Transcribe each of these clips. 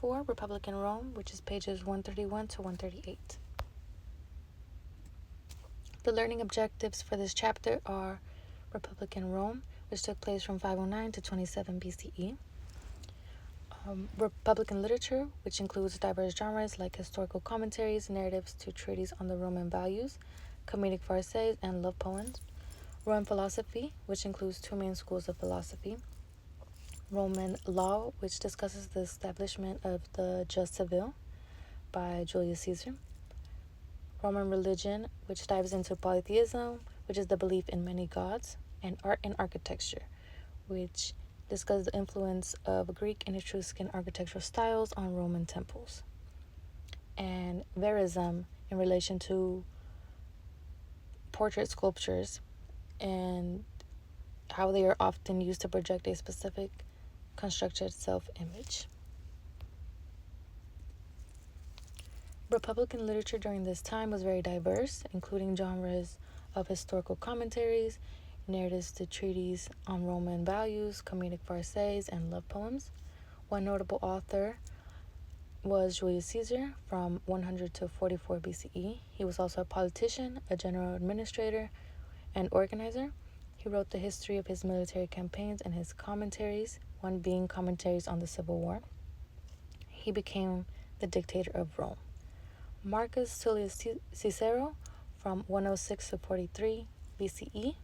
4, Republican Rome, which is pages 131 to 138. The learning objectives for this chapter are Republican Rome, which took place from 509 to 27 BCE. Republican literature, which includes diverse genres like historical commentaries, narratives to treatises on the Roman values, comedic farces, and love poems. Roman philosophy, which includes two main schools of philosophy. Roman law, which discusses the establishment of the jus civile by Julius Caesar. Roman religion, which dives into polytheism, which is the belief in many gods, and art and architecture, which discusses the influence of Greek and Etruscan architectural styles on Roman temples. And verism, in relation to portrait sculptures and how they are often used to project a specific constructed self-image. Republican literature during this time was very diverse, including genres of historical commentaries, narratives to treatises on Roman values, comedic farces, and love poems. One notable author was Julius Caesar from 100 to 44 BCE. He was also a politician, a general administrator, and organizer. He wrote the history of his military campaigns and his commentaries, one being commentaries on the Civil War. He became the dictator of Rome. Marcus Tullius Cicero, from 106 to 43 BCE,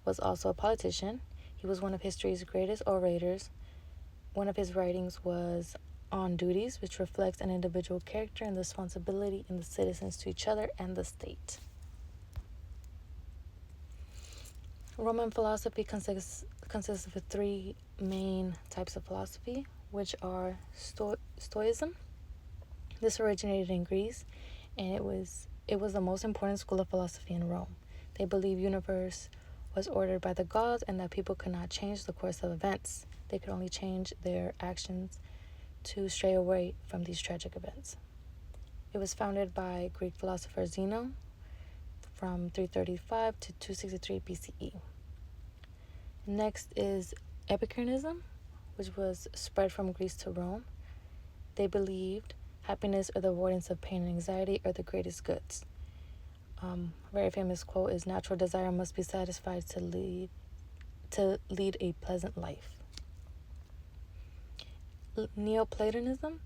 was also a politician. He was one of history's greatest orators. One of his writings was On Duties, which reflects an individual character and the responsibility in the citizens to each other and the state. Roman philosophy consists of three main types of philosophy, which are Stoicism. This originated in Greece, and it was the most important school of philosophy in Rome. They believed universe was ordered by the gods and that people could not change the course of events. They could only change their actions to stray away from these tragic events. It was founded by Greek philosopher Zeno from 335 to 263 BCE. Next is Epicureanism, which was spread from Greece to Rome. They believed happiness or the avoidance of pain and anxiety are the greatest goods. A very famous quote is, "Natural desire must be satisfied to lead a pleasant life." Neoplatonism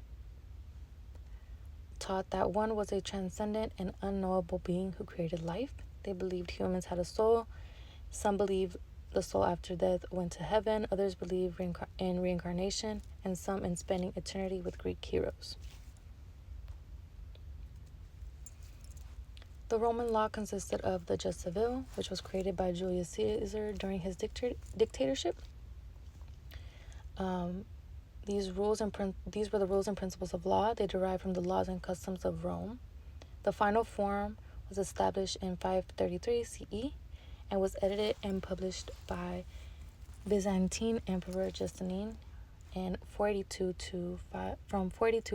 taught that one was a transcendent and unknowable being who created life. They believed humans had a soul. Some believed the soul after death went to heaven. Others believed in reincarnation, and some in spending eternity with Greek heroes. The Roman law consisted of the jus civile, which was created by Julius Caesar during his dictatorship. These were the rules and principles of law. They derived from the laws and customs of Rome. The final form was established in 533 CE and was edited and published by Byzantine Emperor Justinian in from 482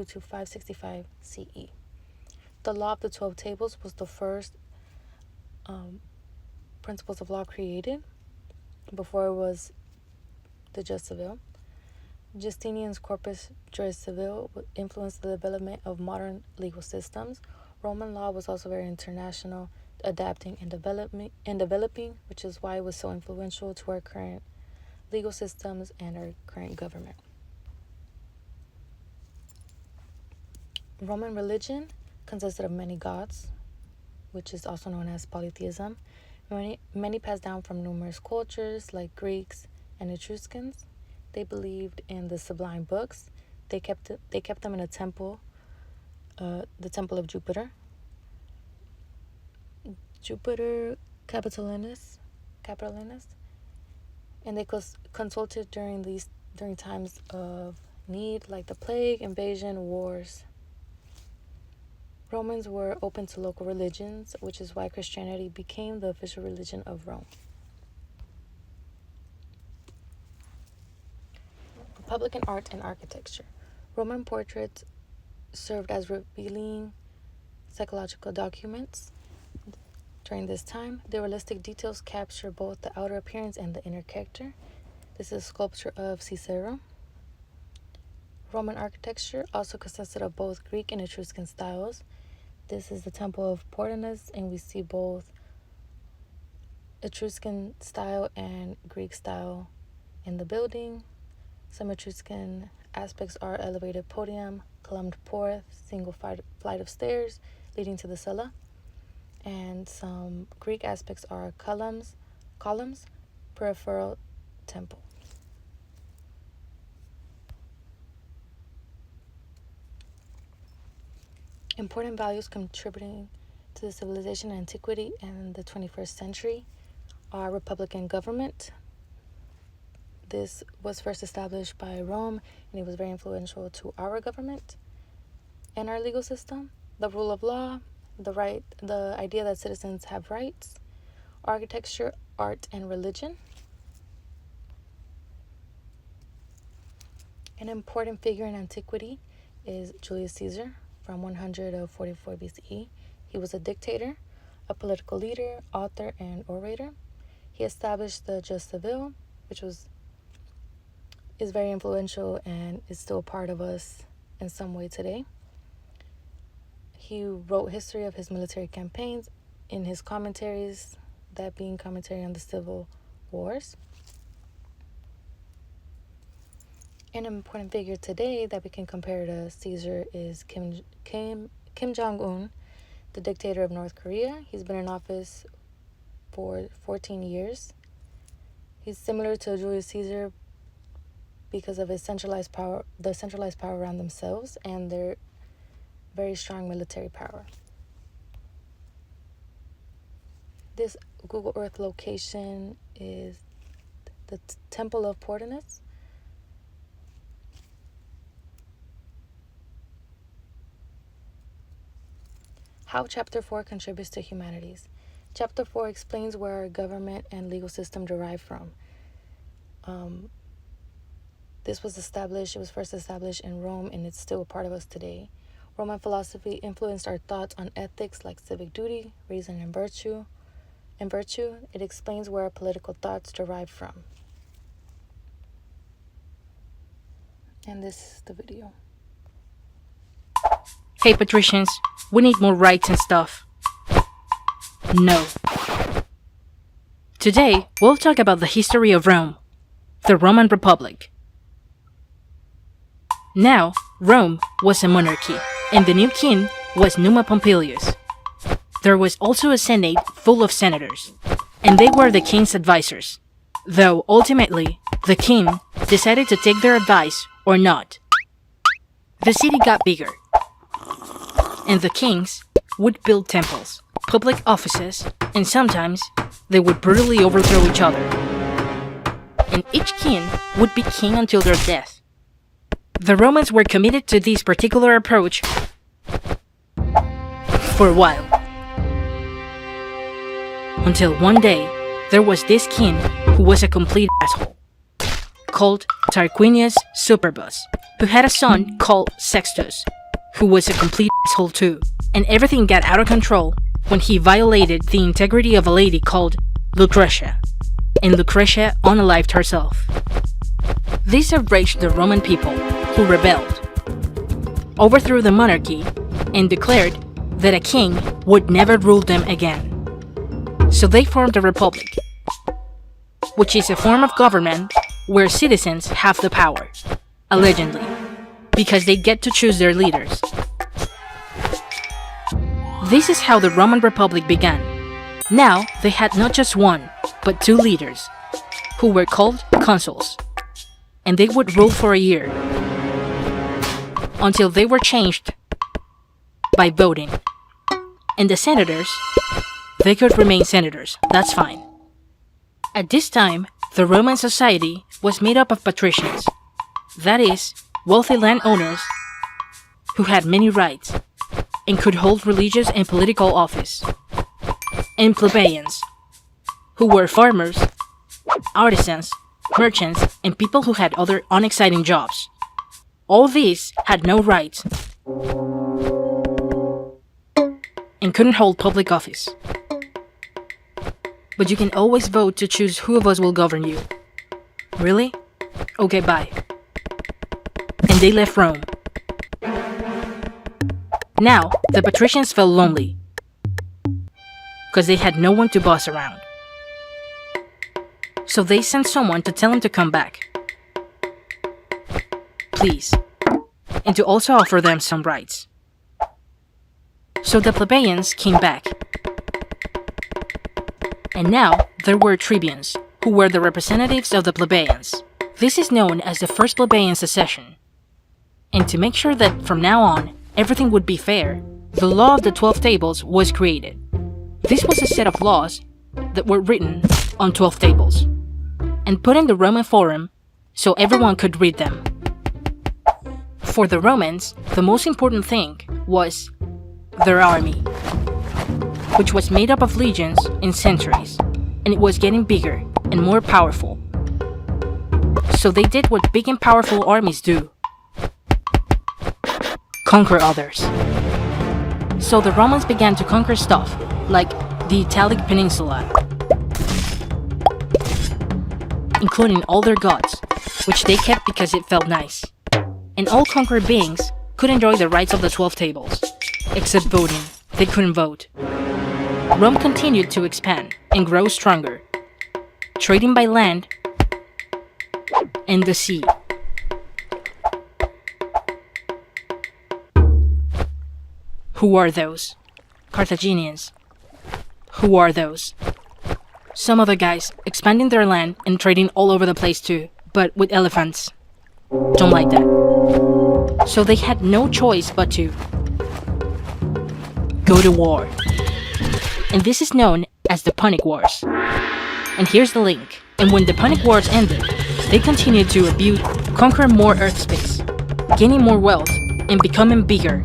to 565 CE. The Law of the 12 Tables was the first principles of law created before it was the jus civile. Justinian's Corpus Juris Civile influenced the development of modern legal systems. Roman law was also very international, adapting and developing, which is why it was so influential to our current legal systems and our current government. Roman religion consisted of many gods, which is also known as polytheism. Many passed down from numerous cultures like Greeks and Etruscans. They believed in the sublime books. They kept them in a temple, the temple of Jupiter. Jupiter Capitolinus, and they consulted during times of need, like the plague, invasion, wars. Romans were open to local religions, which is why Christianity became the official religion of Rome. Republican art and architecture. Roman portraits served as revealing psychological documents. During this time, the realistic details capture both the outer appearance and the inner character. This is a sculpture of Cicero. Roman architecture also consisted of both Greek and Etruscan styles. This is the Temple of Portinus, and we see both Etruscan style and Greek style in the building. Some Etruscan aspects are elevated podium, columned porch, single flight of stairs leading to the cella. And some Greek aspects are columns, peripheral temple. Important values contributing to the civilization and antiquity in the 21st century are republican government. This was first established by Rome, and it was very influential to our government and our legal system. The rule of law, the idea that citizens have rights, architecture, art, and religion. An important figure in antiquity is Julius Caesar from 144 BCE. He was a dictator, a political leader, author, and orator. He established the jus civile, which is very influential and is still a part of us in some way today. He wrote history of his military campaigns in his commentaries, that being commentary on the civil wars. An important figure today that we can compare to Caesar is Kim Jong-un, the dictator of North Korea. He's been in office for 14 years. He's similar to Julius Caesar because of his centralized power around themselves and their very strong military power. This Google Earth location is the Temple of Portinus. How Chapter 4 contributes to humanities. Chapter 4 explains where our government and legal system derive from. This was first established in Rome, and it's still a part of us today. Roman philosophy influenced our thoughts on ethics like civic duty, reason, and virtue. It explains where our political thoughts derive from. And this is the video. Hey patricians, we need more rights and stuff. No. Today, we'll talk about the history of Rome, the Roman Republic. Now, Rome was a monarchy, and the new king was Numa Pompilius. There was also a senate full of senators, and they were the king's advisors, though ultimately, the king decided to take their advice or not. The city got bigger, and the kings would build temples, public offices, and sometimes they would brutally overthrow each other. And each king would be king until their death. The Romans were committed to this particular approach for a while. Until one day, there was this king who was a complete asshole, called Tarquinius Superbus, who had a son called Sextus, who was a complete asshole too, and everything got out of control when he violated the integrity of a lady called Lucretia, and Lucretia unalived herself. This outraged the Roman people, who rebelled, overthrew the monarchy, and declared that a king would never rule them again. So they formed a republic, which is a form of government where citizens have the power, allegedly, because they get to choose their leaders. This is how the Roman Republic began. Now they had not just one, but two leaders, who were called consuls, and they would rule for a year, until they were changed by voting. And the senators, they could remain senators, that's fine. At this time, the Roman society was made up of patricians, that is, wealthy landowners who had many rights and could hold religious and political office, and plebeians, who were farmers, artisans, merchants, and people who had other unexciting jobs. All these had no rights and couldn't hold public office. But you can always vote to choose who of us will govern you. Really? Okay, bye. and they left Rome. Now, the patricians felt lonely because they had no one to boss around. So they sent someone to tell him to come back. Please. And to also offer them some rights. So the plebeians came back. And now there were tribunes, who were the representatives of the plebeians. This is known as the first plebeian secession. And to make sure that from now on, everything would be fair, the law of the 12 tables was created. This was a set of laws that were written on 12 tables and put in the Roman Forum so everyone could read them. For the Romans, the most important thing was their army, which was made up of legions in centuries, and it was getting bigger and more powerful. So they did what big and powerful armies do: conquer others. So the Romans began to conquer stuff like the Italic Peninsula, including all their gods, which they kept because it felt nice. And all conquered beings could enjoy the rights of the 12 tables, except voting. They couldn't vote. Rome continued to expand and grow stronger, trading by land and the sea. Who are those? Carthaginians. Who are those? Some other guys expanding their land and trading all over the place too, but with elephants. Don't like that. So they had no choice but to go to war. And this is known as the Punic Wars. And here's the link. And when the Punic Wars ended, they continued to conquer more Earth space, gaining more wealth, and becoming bigger